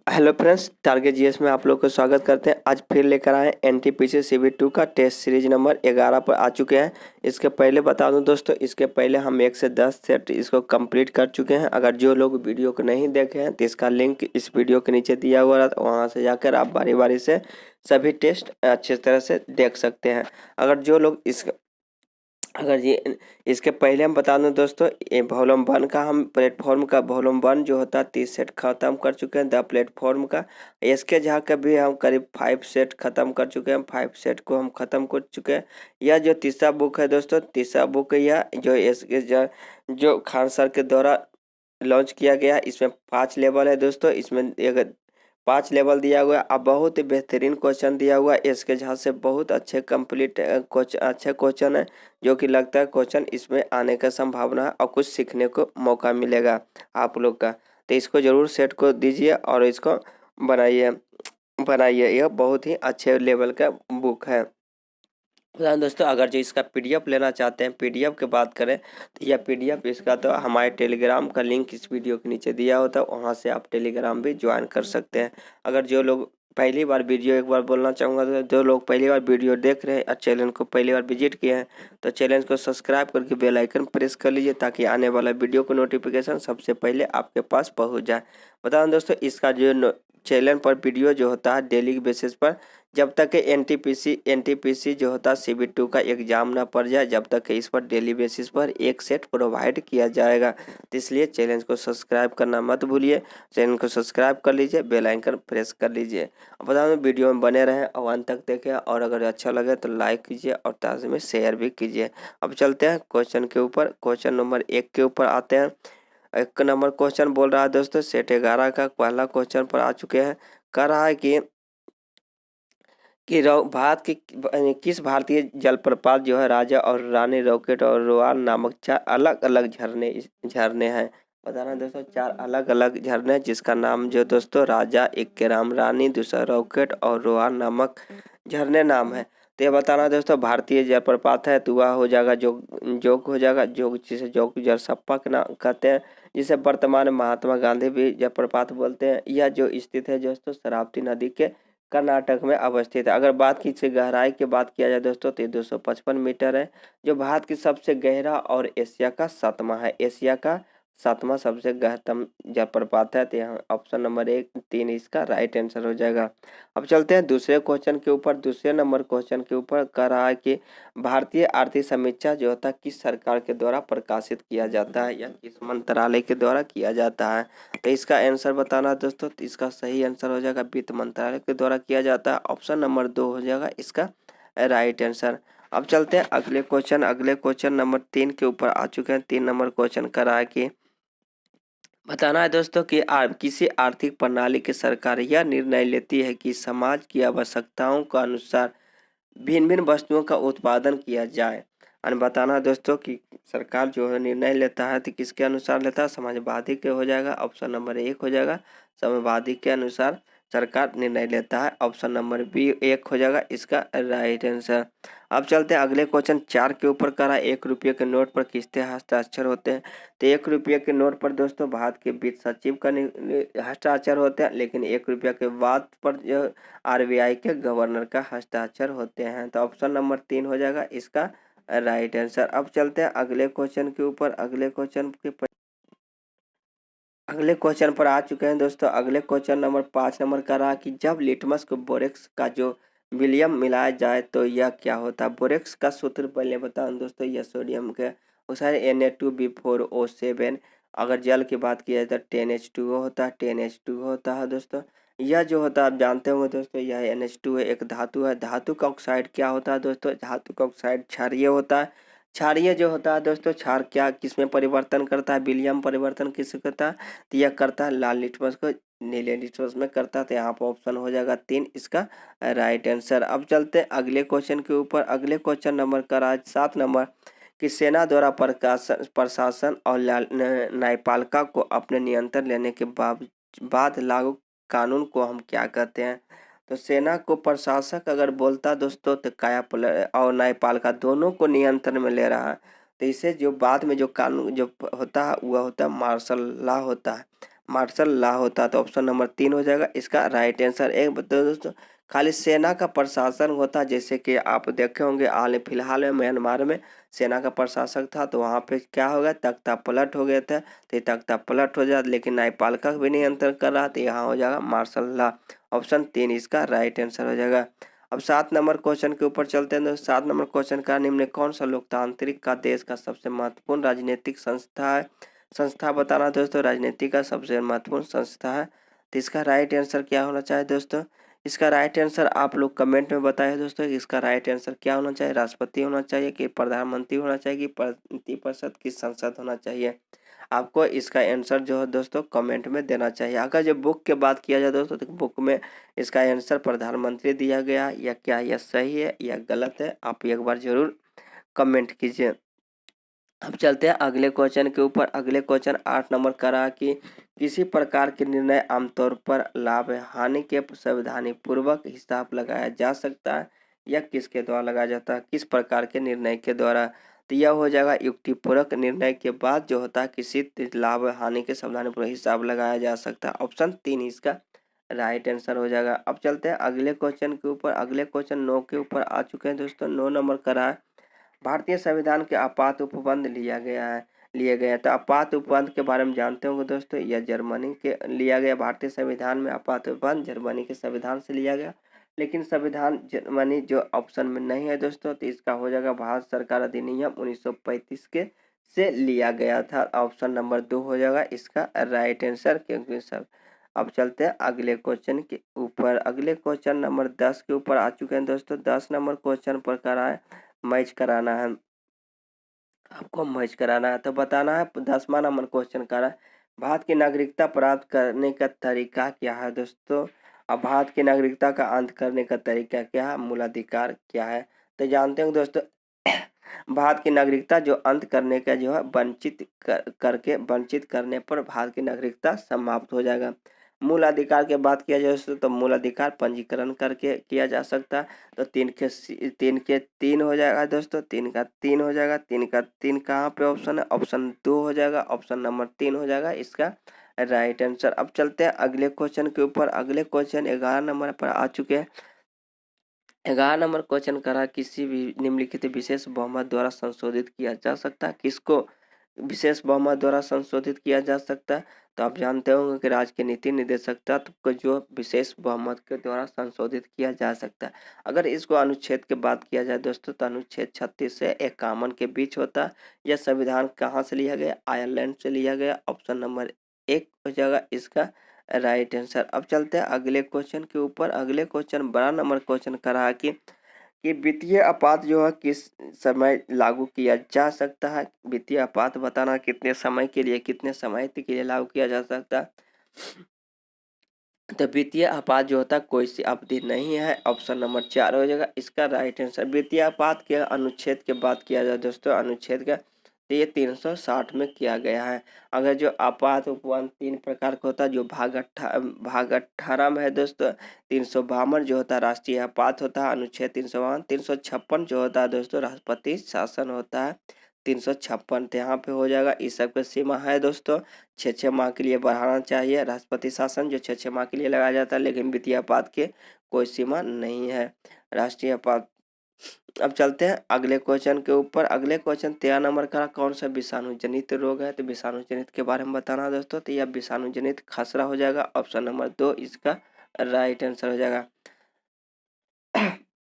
Hello friends, target GS में आप लोग को स्वागत करते हैं। आज फिर लेकर आए एनटीपीसी सीबी2 का टेस्ट सीरीज नंबर 11 पर आ चुके हैं। इसके पहले बता दूं दोस्तों, इसके पहले हम 1 से 10 सेट इसको कंप्लीट कर चुके हैं। अगर जो लोग वीडियो को नहीं देखे हैं तो इसका लिंक इस वीडियो के नीचे दिया हुआ है, वहां से जाकर आप बारी बारी से सभी टेस्ट अच्छे तरह से देख सकते हैं। अगर ये इसके पहले हम बता दूं दोस्तों, ये वॉल्यूम 1 का हम प्लेटफॉर्म का वॉल्यूम 1 जो होता है 30 सेट ख़त्म कर चुके हैं द प्लेटफॉर्म का। इसके जहाँ का भी हम करीब 5 सेट ख़त्म कर चुके हैं। 5 सेट को हम ख़त्म कर चुके हैं। यह जो तीसरा बुक है दोस्तों, तीसरा बुक यह जो इसके जो खान सर के द्वारा लॉन्च किया गया, इसमें 5 लेवल है दोस्तों। इसमें एक 5 लेवल दिया हुआ है। अब बहुत ही बेहतरीन क्वेश्चन दिया हुआ है। इसके जहाँ से बहुत अच्छे कंप्लीट अच्छे क्वेश्चन है, जो कि लगता है क्वेश्चन इसमें आने का संभावना है और कुछ सीखने को मौका मिलेगा आप लोग का। तो इसको ज़रूर सेट को दीजिए और इसको बनाइए बनाइए। यह बहुत ही अच्छे लेवल का बुक है। दोस्तों, अगर जो इसका पीडीएफ लेना चाहते हैं, पीडीएफ की बात करें तो यह पीडीएफ इसका तो हमारे टेलीग्राम का लिंक इस वीडियो के नीचे दिया होता है, वहां से आप टेलीग्राम भी ज्वाइन कर सकते हैं। अगर जो लोग पहली बार वीडियो, एक बार बोलना चाहूँगा तो जो लोग पहली बार वीडियो देख रहे हैं और चैनल को पहली बार विजिट किए हैं तो चैनल को सब्सक्राइब करके बेल आइकन प्रेस कर लीजिए, ताकि आने वाला वीडियो को नोटिफिकेशन सबसे पहले आपके पास पहुँच जाए। बता दें दोस्तों, इसका जो चैनल पर वीडियो जो होता है डेली बेसिस पर, जब तक एनटीपीसी जो होता है सीबी2 का एग्जाम ना पड़ जाए, जब तक इस पर डेली बेसिस पर एक सेट प्रोवाइड किया जाएगा। तो इसलिए चैनल को सब्सक्राइब करना मत भूलिए। चैनल को सब्सक्राइब कर लीजिए, बेल आइकन प्रेस कर लीजिए। अब बता दें, वीडियो में बने रहें और अंत तक देखें, और अगर अच्छा लगे तो लाइक कीजिए और ताज़े में शेयर भी कीजिए। अब चलते हैं क्वेश्चन के ऊपर। क्वेश्चन नंबर 1 के ऊपर आते हैं। 1 नंबर क्वेश्चन बोल रहा है दोस्तों, सेट 11 का पहला क्वेश्चन पर आ चुके हैं। कह रहा है कि भारत की किस भारतीय जलप्रपात जो है राजा और रानी रॉकेट और रोआर नामक 4 अलग अलग झरने हैं। बताना दोस्तों, 4 अलग अलग झरने, जिसका नाम जो दोस्तों राजा, एक के राम रानी, दूसरा रॉकेट और रोआर नामक झरने नाम है। तो ये बताना दोस्तों, भारतीय जलप्रपात है तो वह हो जाएगा जोग हो जाएगा, जोग जिसे जोग जलसप्पा के नाम कहते हैं, जिसे वर्तमान में महात्मा गांधी भी जलप्रपात बोलते हैं। यह जो स्थित है दोस्तों शरावती नदी के कर्नाटक में अवस्थित है। अगर बात की से गहराई की बात किया जाए दोस्तों तो 255 मीटर है, जो भारत की सबसे गहरा और एशिया का 7वां है। एशिया का 7वां सबसे गहरतम जलप्रपात है। तो यहाँ ऑप्शन नंबर 1 3 इसका राइट आंसर हो जाएगा। अब चलते हैं दूसरे क्वेश्चन के ऊपर। दूसरे नंबर क्वेश्चन के ऊपर कह रहा है कि भारतीय आर्थिक समीक्षा जो होता है किस सरकार के द्वारा प्रकाशित किया जाता है या किस मंत्रालय के द्वारा किया जाता है। तो इसका आंसर बताना दोस्तों, तो इसका सही आंसर हो जाएगा वित्त मंत्रालय के द्वारा किया जाता है। ऑप्शन नंबर 2 हो जाएगा इसका राइट आंसर। अब चलते हैं अगले क्वेश्चन। अगले क्वेश्चन नंबर 3 के ऊपर आ चुके हैं। 3 नंबर क्वेश्चन कर रहा है कि बताना है दोस्तों कि किसी आर्थिक प्रणाली की सरकार यह निर्णय लेती है कि समाज की आवश्यकताओं के अनुसार भिन्न भिन्न वस्तुओं का उत्पादन किया जाए। और बताना है दोस्तों कि सरकार जो है निर्णय लेता है तो किसके अनुसार लेता है, समाजवादी के हो जाएगा। ऑप्शन नंबर 1 हो जाएगा, समाजवादी के अनुसार सरकार निर्णय लेता है। ऑप्शन नंबर बी 1 हो जाएगा इसका राइट आंसर। अब चलते हैं अगले क्वेश्चन 4 के ऊपर करा। 1 रुपये के नोट पर किसके हस्ताक्षर होते हैं। तो 1 रुपये के नोट पर दोस्तों भारत के वित्त सचिव का हस्ताक्षर होते हैं, लेकिन 1 रुपया के बाद पर जो आरबीआई के गवर्नर का हस्ताक्षर होते हैं। तो ऑप्शन नंबर 3 हो जाएगा इसका राइट आंसर। अब चलते हैं अगले क्वेश्चन के ऊपर। अगले क्वेश्चन पर आ चुके हैं दोस्तों। अगले क्वेश्चन नंबर 5 नंबर का रहा कि जब लिटमस को बोरेक्स का जो विलियम मिलाया जाए तो यह क्या होता है। बोरेक्स का सूत्र पहले बताऊं दोस्तों, यह सोडियम के Na2B4O7। अगर जल की बात की जाए तो 10H2O होता है, 10H2O होता है दोस्तों। यह जो होता है आप जानते होंगे दोस्तों, यह NH2 एक धातु है। धातु का ऑक्साइड क्या होता है दोस्तों, धातु का ऑक्साइड क्षारीय होता है। क्षारीय जो होता है दोस्तों, क्षार क्या किसमें परिवर्तन करता है, विलियम परिवर्तन किस करता है, तो यह करता है लाल लिटमस को नीले लिटमस में करता है। तो यहाँ पर ऑप्शन हो जाएगा 3 इसका राइट आंसर। अब चलते हैं अगले क्वेश्चन के ऊपर। अगले क्वेश्चन नंबर का राज 7 नंबर कि सेना द्वारा प्रशासन और न्यायपालिका को अपने नियंत्रण लेने के बाद लागू कानून को हम क्या कहते हैं। तो सेना को प्रशासक अगर बोलता दोस्तों तो कायापलट और न्यायपालिका दोनों को नियंत्रण में ले रहा है। तो इसे जो बाद में जो कानून जो होता है वह होता है मार्शल लॉ होता है। मार्शल लॉ होता, तो ऑप्शन नंबर 3 हो जाएगा इसका राइट आंसर। एक बताओ दोस्तों, खाली सेना का प्रशासन होता, जैसे कि आप देखे होंगे हाल फिलहाल में म्यांमार में सेना का प्रशासक था, तो वहाँ पे क्या हो गया, तख्ता पलट हो गया था, तो ये तख्ता पलट हो जाता, लेकिन न्यायपालिका भी नियंत्रण कर रहा, तो यहाँ हो जाएगा मार्शल लॉ। ऑप्शन 3 इसका राइट आंसर हो जाएगा। अब 7 नंबर क्वेश्चन के ऊपर चलते हैं दोस्तों। 7 नंबर क्वेश्चन का निम्न में कौन सा लोकतांत्रिक का देश का सबसे महत्वपूर्ण राजनीतिक संस्था है? संस्था बताना दोस्तों, राजनीति का सबसे महत्वपूर्ण संस्था है, तो इसका राइट आंसर क्या होना चाहिए दोस्तों? इसका राइट आंसर आप लोग कमेंट में बताइए दोस्तों, इसका राइट आंसर क्या होना चाहिए? राष्ट्रपति होना चाहिए कि प्रधानमंत्री होना चाहिए कि मंत्रिपरिषद की संसद होना चाहिए? आपको इसका आंसर जो है दोस्तों कमेंट में देना चाहिए। अगर जो बुक की बात किया जाए दोस्तों, तो बुक में इसका आंसर प्रधानमंत्री दिया गया, या क्या यह सही है या गलत है, आप एक बार जरूर कमेंट कीजिए। अब चलते हैं अगले क्वेश्चन के ऊपर। अगले क्वेश्चन 8 नंबर का रहा कि किसी प्रकार के निर्णय आमतौर पर लाभ हानि के संवैधानिक पूर्वक हिसाब लगाया जा सकता है या किसके द्वारा लगाया जाता है? किस प्रकार के निर्णय के द्वारा? तो यह हो जाएगा युक्तिपूर्वक निर्णय के बाद जो होता है किसी लाभ हानि के संवैधानिक पूर्वक हिसाब लगाया जा सकता है। ऑप्शन 3 इसका राइट आंसर हो जाएगा। अब चलते हैं अगले क्वेश्चन के ऊपर। अगले क्वेश्चन 9 के ऊपर आ चुके हैं दोस्तों। 9 नंबर का रहा है भारतीय संविधान के आपात उपबंध लिए गए। तो आपात उपबंध के बारे में जानते होंगे दोस्तों, यह जर्मनी के लिया गया। भारतीय संविधान में आपात उपबंध जर्मनी के संविधान से लिया गया, लेकिन संविधान जर्मनी जो ऑप्शन में नहीं है दोस्तों, तो इसका हो जाएगा भारत सरकार अधिनियम 1935 के से लिया गया था। ऑप्शन नंबर 2 हो जाएगा इसका राइट आंसर, क्योंकि सब। अब चलते हैं अगले क्वेश्चन के ऊपर। अगले क्वेश्चन नंबर 10 के ऊपर आ चुके हैं दोस्तों। 10 नंबर क्वेश्चन पर करा है मैच कराना है, आपको मैच कराना है, तो बताना है। 10वां नंबर क्वेश्चन का रहा है भारत की नागरिकता प्राप्त करने का तरीका क्या है दोस्तों? अब भारत की नागरिकता का अंत करने का तरीका क्या है, मूलाधिकार क्या है? तो जानते हो दोस्तों, भारत की नागरिकता जो अंत करने का जो है वंचित करने पर भारत की नागरिकता समाप्त हो जाएगा। मूल अधिकार की बात किया जाए तो मूल अधिकार पंजीकरण करके किया जा सकता है। तो 3 हो जाएगा दोस्तों, 3 का 3 हो जाएगा। 3 का 3 कहाँ पे ऑप्शन है? ऑप्शन 2 हो जाएगा, ऑप्शन नंबर 3 हो जाएगा इसका राइट आंसर। अब चलते हैं अगले क्वेश्चन के ऊपर। अगले क्वेश्चन 11 नंबर पर आ चुके हैं। 11 नंबर क्वेश्चन करा किसी भी निम्नलिखित विशेष बहुमत द्वारा संशोधित किया जा सकता है? किसको विशेष बहुमत द्वारा संशोधित किया जा सकता है? तो आप जानते होंगे कि राज्य के नीति निर्देशक तत्व को जो विशेष बहुमत के द्वारा संशोधित किया जा सकता है। अगर इसको अनुच्छेद के बात किया जाए दोस्तों, तो अनुच्छेद 36 से 51 के बीच होता है। यह संविधान कहाँ से लिया गया? आयरलैंड से लिया गया। ऑप्शन नंबर 1 हो जाएगा इसका राइट आंसर। अब चलते हैं अगले क्वेश्चन के ऊपर। अगले क्वेश्चन 12 नंबर क्वेश्चन का रहा कि वित्तीय आपात जो है किस समय लागू किया जा सकता है? वित्तीय आपात बताना कितने समय के लिए लागू किया जा सकता है? तो वित्तीय आपात जो होता है कोई सी अवधि नहीं है। ऑप्शन नंबर 4 हो जाएगा इसका राइट आंसर। वित्तीय आपात के अनुच्छेद की बात किया जाए दोस्तों, अनुच्छेद का तो ये 360 में किया गया है। अगर जो आपात उपबंध 3 प्रकार का होता है, जो भाग 18 में है दोस्तों। 352 जो होता है राष्ट्रीय आपात होता है, अनुच्छेद 352। 356 जो होता है दोस्तों राष्ट्रपति शासन होता है। 356 तो यहाँ पे हो जाएगा। इस सब का सीमा है दोस्तों 6 माह के लिए बढ़ाना चाहिए राष्ट्रपति शासन, जो 6 माह के लिए लगाया जाता है, लेकिन वित्तीय आपात के कोई सीमा नहीं है राष्ट्रीय आपात। अब चलते हैं अगले क्वेश्चन के ऊपर। अगले क्वेश्चन 13 नंबर का कौन सा विषाणु जनित रोग है? तो विषाणु जनित के बारे में बताना दोस्तों, तो यह विषाणु जनित खसरा हो जाएगा। ऑप्शन नंबर 2 इसका राइट आंसर हो जाएगा।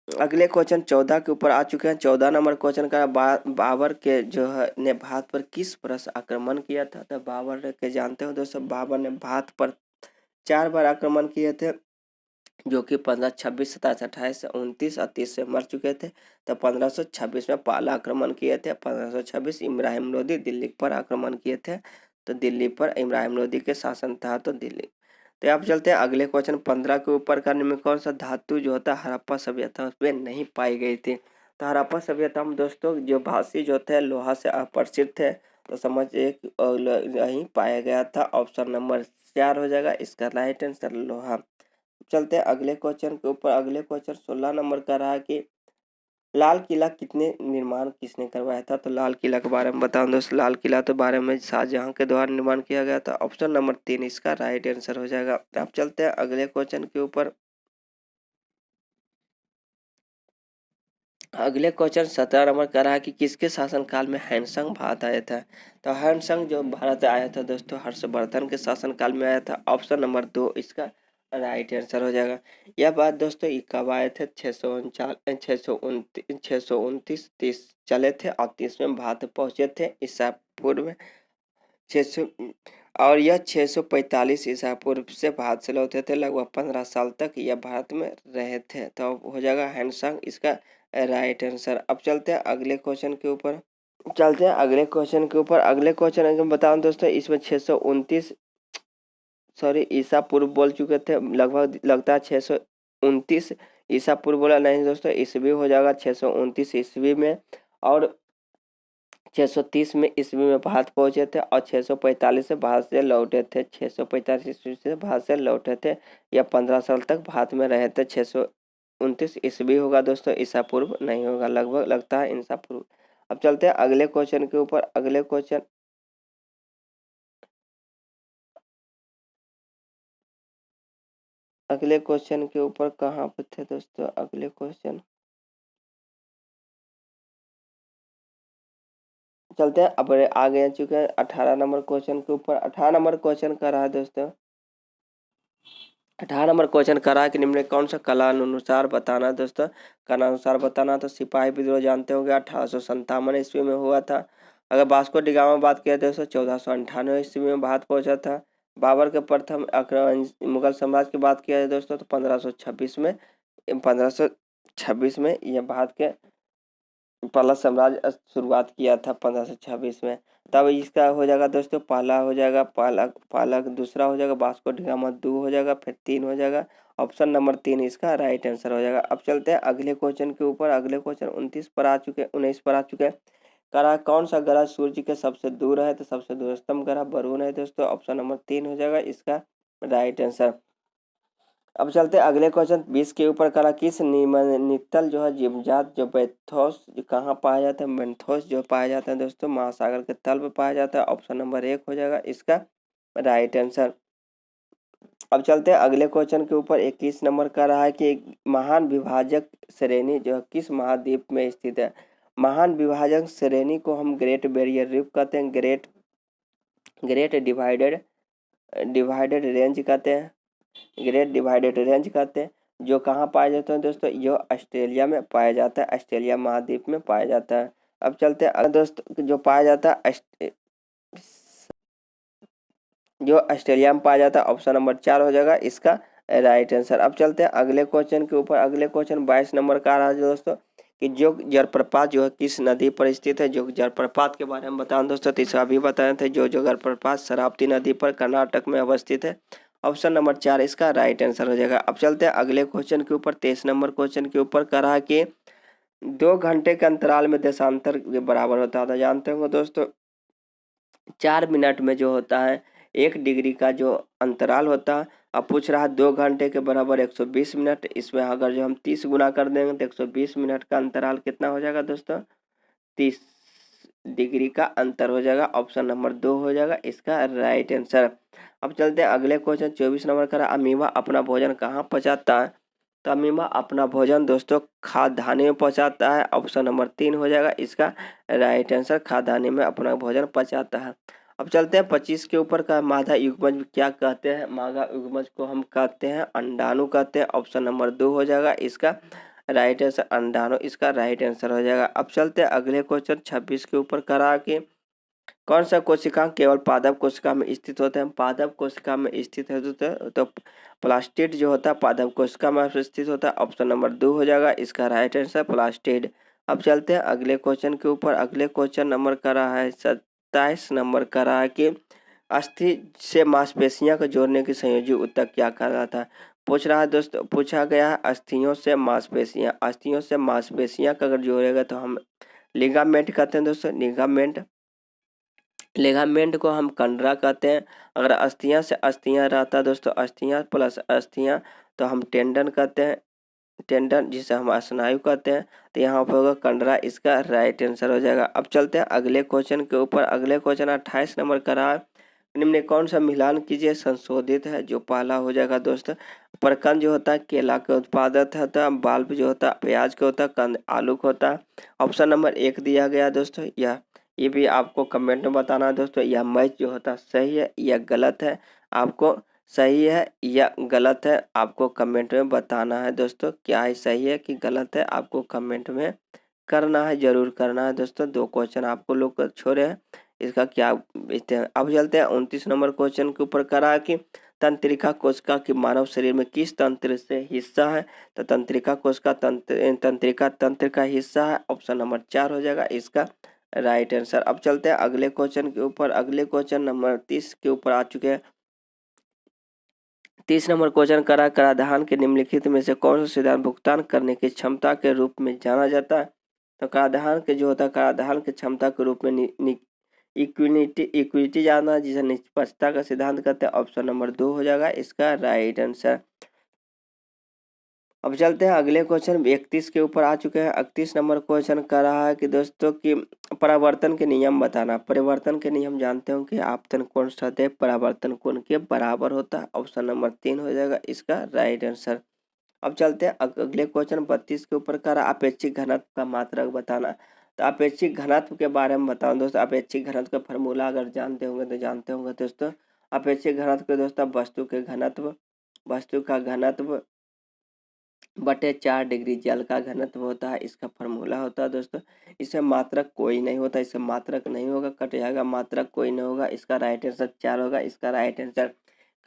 अगले क्वेश्चन 14 के ऊपर आ चुके हैं। 14 नंबर क्वेश्चन का बाबर के जो है ने भारत पर किस वर्ष आक्रमण किया था? तो बाबर के जानते हो दोस्तों, बाबर ने भारत पर 4 बार आक्रमण किए थे, जो कि 15, 26, 27, 28, 29 और 30 से मर चुके थे। तो 1526 में पहला आक्रमण किए थे। 1526 इब्राहिम लोदी दिल्ली पर आक्रमण किए थे, तो दिल्ली पर इब्राहिम लोदी के शासन था, तो दिल्ली। तो आप चलते हैं अगले क्वेश्चन 15 के ऊपर। करने में कौन सा धातु जो होता है हड़प्पा सभ्यता उसमें नहीं पाई गई थी? तो हड़प्पा सभ्यता में दोस्तों जो भाषी जो थे लोहा से अपरिचित थे, तो समझ एक नहीं पाया गया था। ऑप्शन नंबर 4 हो जाएगा इसका राइट आंसर लोहा। चलते हैं अगले क्वेश्चन के ऊपर। अगले क्वेश्चन 16 नंबर का रहा कि लाल किला कितने निर्माण किसने करवाया था? तो लाल किला के बारे में बताऊं दोस्तों, लाल किला तो बारे में शाहजहां के द्वारा निर्माण किया गया था। ऑप्शन नंबर 3 इसका राइट आंसर हो जाएगा। तो अब चलते हैं अगले क्वेश्चन के ऊपर। अगले क्वेश्चन 17 नंबर का रहा कि किसके शासनकाल में हैनसंग भारत आया था? तो हैनसंग जो भारत आया था दोस्तों, हर्षवर्धन के शासनकाल में आया था। ऑप्शन नंबर 2 इसका राइट आंसर हो जाएगा। यह बात दोस्तों ये कब आए थे? 629 30 चले थे और 30 में भारत पहुंचे थे ईसा पूर्व में 600, और यह 645 ईसा पूर्व से भारत से लौटे थे। लगभग 15 साल तक यह भारत में रहे थे। तो हो जाएगा हैनसंग इसका राइट आंसर। अब चलते हैं अगले क्वेश्चन के ऊपर। अगले क्वेश्चन अगर बताऊं दोस्तों, इसमें 629 सॉरी ईसा पूर्व बोल चुके थे, लगभग लगता है 629 ईसा पूर्व बोला नहीं दोस्तों, ईस्वी हो जाएगा 629 ईस्वी में। और 630 में ईस्वी में भारत पहुंचे थे और 645 से भारत से लौटे थे। 645 ईस्वी से भारत से लौटे थे। या 15 साल तक भारत में रहे थे। 629 ईस्वी होगा दोस्तों, ईसा पूर्व नहीं होगा, लगभग लगता है ईसा पूर्व। अब चलते हैं अगले क्वेश्चन के ऊपर। अगले क्वेश्चन के ऊपर कहाँ पे थे दोस्तों? अगले क्वेश्चन चलते हैं अब आगे आ चुके हैं 18 नंबर क्वेश्चन के ऊपर। 18 नंबर क्वेश्चन कर रहा है दोस्तों, 18 नंबर क्वेश्चन कर रहा है कि निम्न में कौन सा कालानुसार बताना है दोस्तों? कालानुसार बताना तो सिपाही विद्रोह जानते होंगे 1857 ईस्वी में हुआ था। अगर वास्को डी गामा बात किया दोस्तों 1498 ईस्वी में भारत पहुंचा था। बाबर के प्रथम आक्रमण मुगल साम्राज्य की बात किया जाए दोस्तों तो 1526 में यह भारत के पहला साम्राज्य शुरुआत किया था 1526 में। तब इसका हो जाएगा दोस्तों, पहला हो जाएगा पहला, दूसरा हो जाएगा वास्को डी गामा, 2 हो जाएगा, फिर 3 हो जाएगा। ऑप्शन नंबर 3 इसका राइट आंसर हो जाएगा। अब चलते हैं अगले क्वेश्चन के ऊपर। अगले क्वेश्चन 19 पर आ चुके हैं। कह कौन सा ग्रह सूर्य के सबसे दूर है? तो सबसे दूरतम ग्रह वरुण है दोस्तों। ऑप्शन नंबर 3 हो जाएगा इसका राइट आंसर। अब चलते हैं अगले क्वेश्चन 20 के ऊपर। करा किस निम्नलिखित जो है जीवजात जो बेथोस जो कहाँ पाया जाता है? मेंथोस जो पाया जाता है दोस्तों महासागर के तल पे पाया जाता है। ऑप्शन नंबर 1 हो जाएगा इसका राइट आंसर। अब चलते हैं अगले क्वेश्चन के ऊपर। 21 नंबर का रहा है कि एक महान विभाजक श्रेणी जो है किस महाद्वीप में स्थित है? महान विभाजक श्रेणी को हम ग्रेट बैरियर रीफ कहते हैं, ग्रेट डिवाइडेड रेंज कहते हैं, ग्रेट डिवाइडेड रेंज कहते हैं। जो कहाँ पाए जाते हैं दोस्तों? जो ऑस्ट्रेलिया में पाया जाता है, ऑस्ट्रेलिया महाद्वीप में पाया जाता है। अब चलते हैं दोस्तों, जो पाया जाता है जो ऑस्ट्रेलिया में पाया जाता है। ऑप्शन नंबर 4 हो जाएगा इसका राइट आंसर। अब चलते हैं अगले क्वेश्चन के ऊपर। अगले क्वेश्चन 22 नंबर का आ रहा है दोस्तों कि जो जलप्रपात जो है किस नदी पर स्थित है? जो जलप्रपात के बारे में बताएं दोस्तों तो इसका भी बताए थे। जो जलप्रपात शरावती नदी पर कर्नाटक में अवस्थित है। ऑप्शन नंबर 4 इसका राइट आंसर हो जाएगा। अब चलते हैं अगले क्वेश्चन के ऊपर। 23 नंबर क्वेश्चन के ऊपर कह रहा है कि 2 घंटे के अंतराल में देशांतर के बराबर होता था। जानते होंगे दोस्तों 4 मिनट में जो होता है 1 डिग्री का जो अंतराल होता है। अब पूछ रहा है 2 घंटे के बराबर 120 मिनट। इसमें अगर जो हम 30 गुना कर देंगे तो 120 मिनट का अंतराल कितना हो जाएगा दोस्तों? 30 डिग्री का अंतर हो जाएगा। ऑप्शन नंबर 2 हो जाएगा इसका राइट आंसर। अब चलते हैं अगले क्वेश्चन 24 नंबर का। अमीबा अपना भोजन कहाँ पचाता है? तो अमीबा अपना भोजन दोस्तों खाद्यान्य में पचाता है। ऑप्शन नंबर 3 हो जाएगा इसका राइट आंसर, खाद्यान्य में अपना भोजन पचाता है। अब चलते हैं 25 के ऊपर का। मादा युग्मज क्या कहते हैं? मादा युग्मज को हम कहते हैं अंडाणु कहते हैं। ऑप्शन नंबर 2 हो जाएगा इसका राइट आंसर, अंडाणु इसका राइट आंसर हो जाएगा। अब चलते हैं अगले क्वेश्चन 26 के ऊपर करा कि कौन सा कोशिका केवल पादप कोशिका में स्थित होते हैं? पादप कोशिका में स्थित है तो प्लास्टिड जो होता है पादप कोशिका में स्थित होता है। ऑप्शन नंबर 2 हो जाएगा इसका राइट आंसर, प्लास्टिड। अब चलते हैं अगले क्वेश्चन के ऊपर। अगले क्वेश्चन नंबर का रहा है 27 नंबर का रहा है कि अस्थि से मांसपेशियां को जोड़ने की संयोजी ऊतक क्या कहलाता है? पूछा गया है अस्थियों से मांसपेशियां का अगर जोड़ेगा तो हम लिगामेंट कहते हैं दोस्तों। लिगामेंट को हम कंडरा कहते हैं। अगर अस्थियां से अस्थियां रहता है दोस्तों, अस्थियां प्लस अस्थियां तो हम टेंडन कहते हैं। टेंडन जिसे हम स्नायु कहते हैं, तो यहाँ पर होगा कंडरा, इसका राइट आंसर हो जाएगा। अब चलते हैं अगले क्वेश्चन के ऊपर। अगले क्वेश्चन 28 नंबर का रहा, निम्न कौन सा मिलान कीजिए संशोधित है, जो पहला हो जाएगा दोस्तों। प्रकंद जो होता है केला के उत्पादक होता है, बाल्ब जो होता है प्याज का होता है, कंद आलू का होता है। ऑप्शन नंबर 1 दिया गया दोस्तों, यह ये भी आपको कमेंट में बताना है दोस्तों। यह मैच जो होता है सही है या गलत है, आपको सही है या गलत है आपको कमेंट में बताना है दोस्तों। क्या है सही है कि गलत है, आपको कमेंट में करना है, जरूर करना है दोस्तों। 2 क्वेश्चन आपको लोग को छोड़े हैं, इसका क्या अब चलते हैं 29 नंबर क्वेश्चन के ऊपर करा कि तंत्रिका कोशिका की मानव शरीर में किस तंत्र से हिस्सा है, तो तंत्रिका कोशिका तंत्रिका तंत्र का हिस्सा है। ऑप्शन नंबर 4 हो जाएगा इसका राइट आंसर। अब चलते हैं अगले क्वेश्चन के ऊपर। अगले क्वेश्चन नंबर 30 के ऊपर आ चुके हैं। 30 नंबर क्वेश्चन कराधान के निम्नलिखित में से कौन सा सिद्धांत भुगतान करने की क्षमता के रूप में जाना जाता है, तो कराधान के जो होता है कराधान की क्षमता के रूप में इक्विटी जाना, जिसे निष्पक्षता का सिद्धांत कहते हैं। ऑप्शन नंबर 2 हो जाएगा इसका राइट आंसर। अब चलते हैं अगले क्वेश्चन 31 के ऊपर आ चुके हैं। 31 नंबर क्वेश्चन कर रहा है कि दोस्तों कि परावर्तन के नियम बताना। परिवर्तन के नियम जानते हो कि आपतन कोण सदैव परावर्तन कोण के बराबर होता है। ऑप्शन नंबर 3 हो जाएगा इसका राइट आंसर। अब चलते हैं अगले क्वेश्चन 32 के ऊपर कर अपेक्षिक घनत्व का मात्रक बताना। तो अपेक्षिक घनत्व के बारे में बताऊं दोस्तों। अपेक्षिक घनत्व का फॉर्मूला अगर जानते होंगे तो जानते होंगे दोस्तों। अपेक्षिक घनत्व के दोस्तों वस्तु का घनत्व बटे 4 डिग्री जल का घनत्व होता है, इसका फॉर्मूला होता है दोस्तों। इसमें मात्रक कोई नहीं होता, इससे मात्रक नहीं होगा, कट जाएगा, मात्रक कोई नहीं होगा, इसका राइट आंसर 4 होगा इसका राइट आंसर।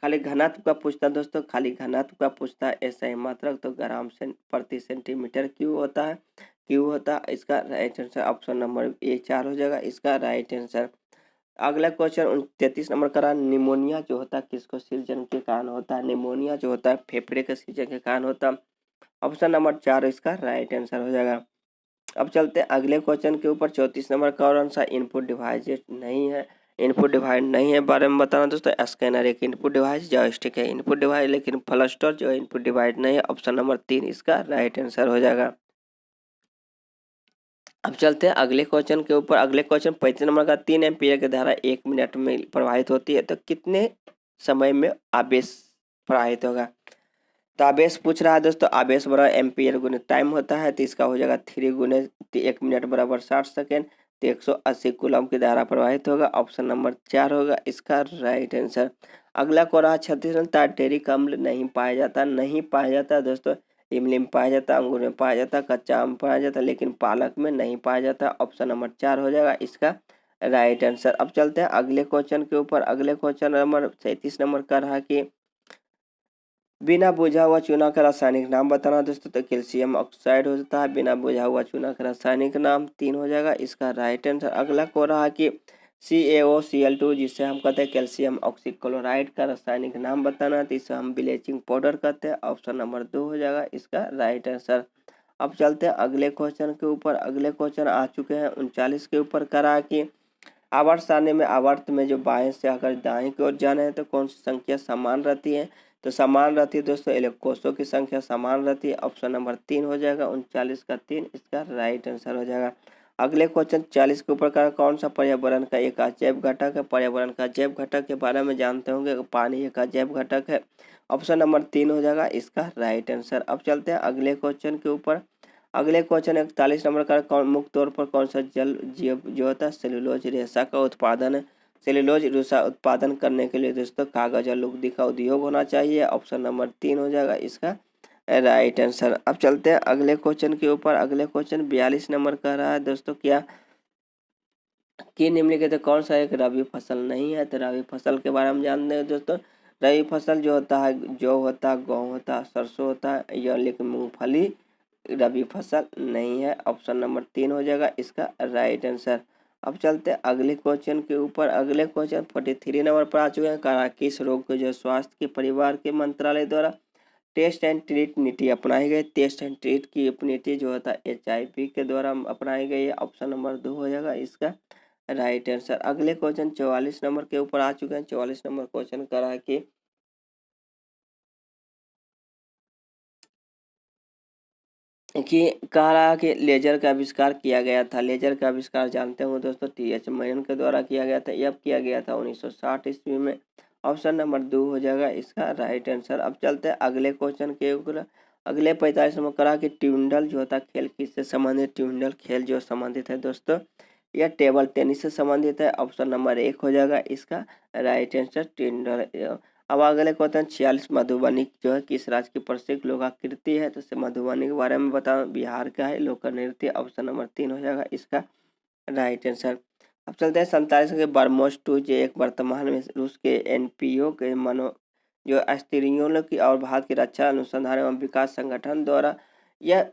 खाली घनत्व का पूछता है दोस्तों, खाली घनत्व का पूछता है, ऐसा ही मात्रक तो ग्राम से प्रति सेंटीमीटर क्यूब होता है, इसका right answer option number A 4 हो जाएगा इसका राइट आंसर। अगला क्वेश्चन 33 नंबर का निमोनिया जो होता है किसको सृजन के कारण होता है, निमोनिया जो होता है फेफड़े के सृजन के कारण होता है। ऑप्शन नंबर 4 इसका राइट आंसर हो जाएगा। अब चलते हैं अगले क्वेश्चन के ऊपर। 34 नंबर कौन सा इनपुट डिवाइस नहीं है, इनपुट डिवाइस नहीं है बारे में बताना दोस्तों। स्कैनर एक इनपुट डिवाइस, जॉयस्टिक है इनपुट डिवाइस, लेकिन फ्लस्टर जो है इनपुट डिवाइस नहीं है। ऑप्शन नंबर 3 इसका राइट आंसर हो जाएगा। अब चलते हैं अगले क्वेश्चन के ऊपर। अगले क्वेश्चन 35 नंबर का 3 एम्पीयर की धारा 1 मिनट में प्रवाहित होती है, तो कितने समय में आवेश प्रवाहित होगा। तो आवेश पूछ रहा है दोस्तों, आवेश बराबर एम्पीयर गुने टाइम होता है, तो इसका हो जाएगा 3 गुने 1 मिनट बराबर 60 सेकेंड, तो 180 कूलम की धारा प्रवाहित होगा। ऑप्शन नंबर 4 होगा इसका राइट आंसर। अगला को रहा 36 रन टार्टेरिक अम्ल नहीं पाया जाता दोस्तों। इमली में पाया जाता, अंगूर में पाया जाता, कच्चा आम पाया जाता, लेकिन पालक में नहीं पाया जाता। ऑप्शन नंबर 4 हो जाएगा इसका राइट आंसर। अब चलते हैं अगले क्वेश्चन के ऊपर। अगले क्वेश्चन नंबर 37 नंबर का रहा कि बिना बुझा हुआ चूना का रासायनिक नाम बताना दोस्तों। तो कैल्शियम ऑक्साइड होता है बिना बुझा हुआ चूना का रासायनिक नाम, 3 हो जाएगा इसका राइट आंसर। अगला को रहा कि CaOCl2 जिसे हम कहते हैं कैल्शियम ऑक्सीक्लोराइड का रासायनिक नाम बताना, तो इसे हम ब्लीचिंग पाउडर कहते हैं। ऑप्शन नंबर 2 हो जाएगा इसका राइट आंसर। अब चलते हैं अगले क्वेश्चन के ऊपर। अगले क्वेश्चन आ चुके हैं 39 के ऊपर करा कि आवर्त सारणी में आवर्त में जो बाएं से अगर दाएं की ओर जाना है तो कौन सी संख्या समान रहती है, तो समान रहती है दोस्तों इलेक्ट्रॉनों की संख्या समान रहती है। ऑप्शन नंबर 3 हो जाएगा 39 का 3 इसका राइट आंसर हो जाएगा। अगले क्वेश्चन 40 के ऊपर का कौन सा पर्यावरण का एक अजैव घटक है। पर्यावरण का अजैव घटक के बारे में जानते होंगे, पानी एक अजैव घटक है। ऑप्शन नंबर 3 हो जाएगा इसका राइट आंसर। अब चलते हैं अगले क्वेश्चन के ऊपर। अगले क्वेश्चन 41 नंबर का मुख्य तौर पर कौन सा जल जीव जो होता है सेलुलोज रेशा का उत्पादन है। सेलुलोज रेशा उत्पादन करने के लिए दोस्तों कागज और लुगदी का उद्योग होना चाहिए। ऑप्शन नंबर 3 हो जाएगा इसका राइट आंसर। अब चलते हैं अगले क्वेश्चन के ऊपर। अगले क्वेश्चन 42 नंबर का रहा है दोस्तों क्या कि निम्नलिखित कौन सा एक रबी फसल नहीं है, तो रबी फसल के बारे में जानते हैं दोस्तों। रबी फसल जो होता है जौ होता है, गेहूँ होता है, सरसों होता है, या लेकिन मूंगफली रबी फसल नहीं है। ऑप्शन नंबर 3 हो जाएगा इसका राइट आंसर। अब चलते हैं अगले क्वेश्चन के ऊपर। अगले क्वेश्चन 43 नंबर पर आ चुके हैं करा किस रोग को जो स्वास्थ्य के परिवार के मंत्रालय द्वारा टेस्ट एंड ट्रीट नीति अपनाई गई। टेस्ट एंड ट्रीट की नीति जो होता है HIV के द्वारा अपनाई गई है। ऑप्शन नंबर 2 हो जाएगा इसका राइट आंसर। अगले क्वेश्चन 44 नंबर के ऊपर आ चुके हैं। 44 नंबर क्वेश्चन करा है कि कि कह रहा कि लेजर का आविष्कार किया गया था। लेजर का आविष्कार जानते होंगे दोस्तों, टी.एच. मेनन के द्वारा किया गया था। यह किया गया था 1960 ईस्वी में। ऑप्शन नंबर 2 हो जाएगा इसका राइट आंसर। अब चलते हैं अगले क्वेश्चन के ऊपर। अगले 45 नंबर करा कि ट्विंडल जो होता है खेल किससे संबंधित? ट्विंडल खेल जो संबंधित है दोस्तों, यह टेबल टेनिस से संबंधित है। ऑप्शन नंबर 1 हो जाएगा इसका राइट आंसर ट्विंडल। अब अगले क्वेश्चन 46 मधुबनी जो है किस राज्य की प्रसिद्ध लोकाकृति है? तो मधुबनी के बारे में बताओ। बिहार का है लोक नृत्य। ऑप्शन नंबर 3 हो जाएगा इसका राइट आंसर। अब चलते हैं 47 के बरमोस 2 जो एक वर्तमान में रूस के एनपीओ के मनो जो स्त्रियों की और भारत की रक्षा अनुसंधान एवं विकास संगठन द्वारा यह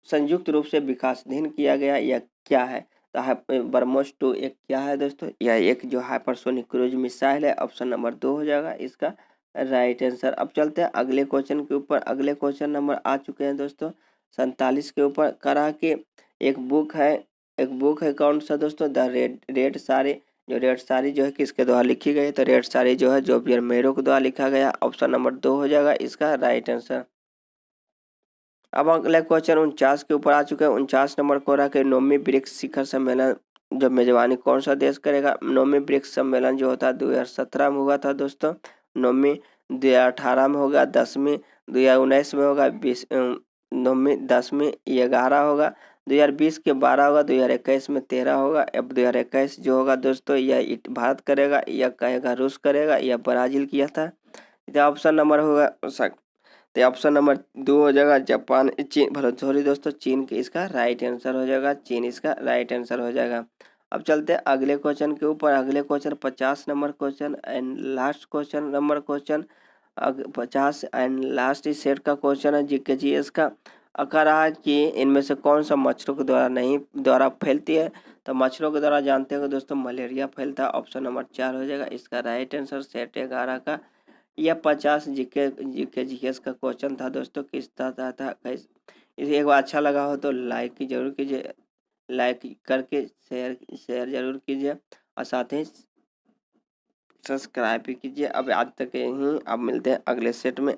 संयुक्त रूप से विकासाधीन किया गया, यह क्या है? तो बरमोस 2 एक क्या है दोस्तों? यह एक जो हाइपरसोनिक क्रूज मिसाइल है। ऑप्शन नंबर 2 हो जाएगा इसका राइट आंसर। अब चलते हैं अगले क्वेश्चन के ऊपर। अगले क्वेश्चन नंबर आ चुके हैं दोस्तों 47 के ऊपर। करा के एक बुक है कौन सा दोस्तों? The red sari. जो रेड साड़ी जो है किसके द्वारा लिखी गई? तो रेड साड़ी जो है जोबियर मेरो के द्वारा लिखा गया। ऑप्शन नंबर 2 हो जाएगा इसका राइट आंसर। अब अगला क्वेश्चन 49 के ऊपर आ चुके हैं। 49 नंबर को रहा कि नौवीं ब्रिक्स शिखर सम्मेलन जब मेजबानी कौन सा देश करेगा? नौवीं ब्रिक्स सम्मेलन जो होता है 2017 में हुआ था दोस्तों। नौवीं 2018 में होगा। 10वीं 2019 में होगा। 9वीं 10वीं 11 होगा। 2020 के 12 होगा। 2021 में 13 होगा। अब 2021 जो होगा दोस्तों यह भारत करेगा, यह कहेगा रूस करेगा, यह ब्राजील किया था। ऑप्शन नंबर होगा तो ऑप्शन नंबर 2 हो जाएगा जापान चीन, भलो सॉरी दोस्तों चीन के इसका राइट आंसर हो जाएगा। चीन इसका राइट आंसर हो जाएगा। अब चलते हैं अगले क्वेश्चन के ऊपर। अगले question 50 number question and last question number question 50 and last इस सेट का क्वेश्चन है जीके जीएस का। कह रहा है कि इनमें से कौन सा मच्छरों के द्वारा फैलती है? तो मच्छरों के द्वारा जानते हो दोस्तों मलेरिया फैलता है। ऑप्शन नंबर 4 हो जाएगा इसका राइट आंसर। सेट 11 का यह 50 जीके जीएस का क्वेश्चन था दोस्तों। किस तरह था इसे एक बार अच्छा लगा हो तो लाइक जरूर कीजिए, लाइक करके शेयर जरूर कीजिए और साथ ही सब्सक्राइब भी कीजिए। अब आज तक यहीं, अब मिलते हैं अगले सेट में।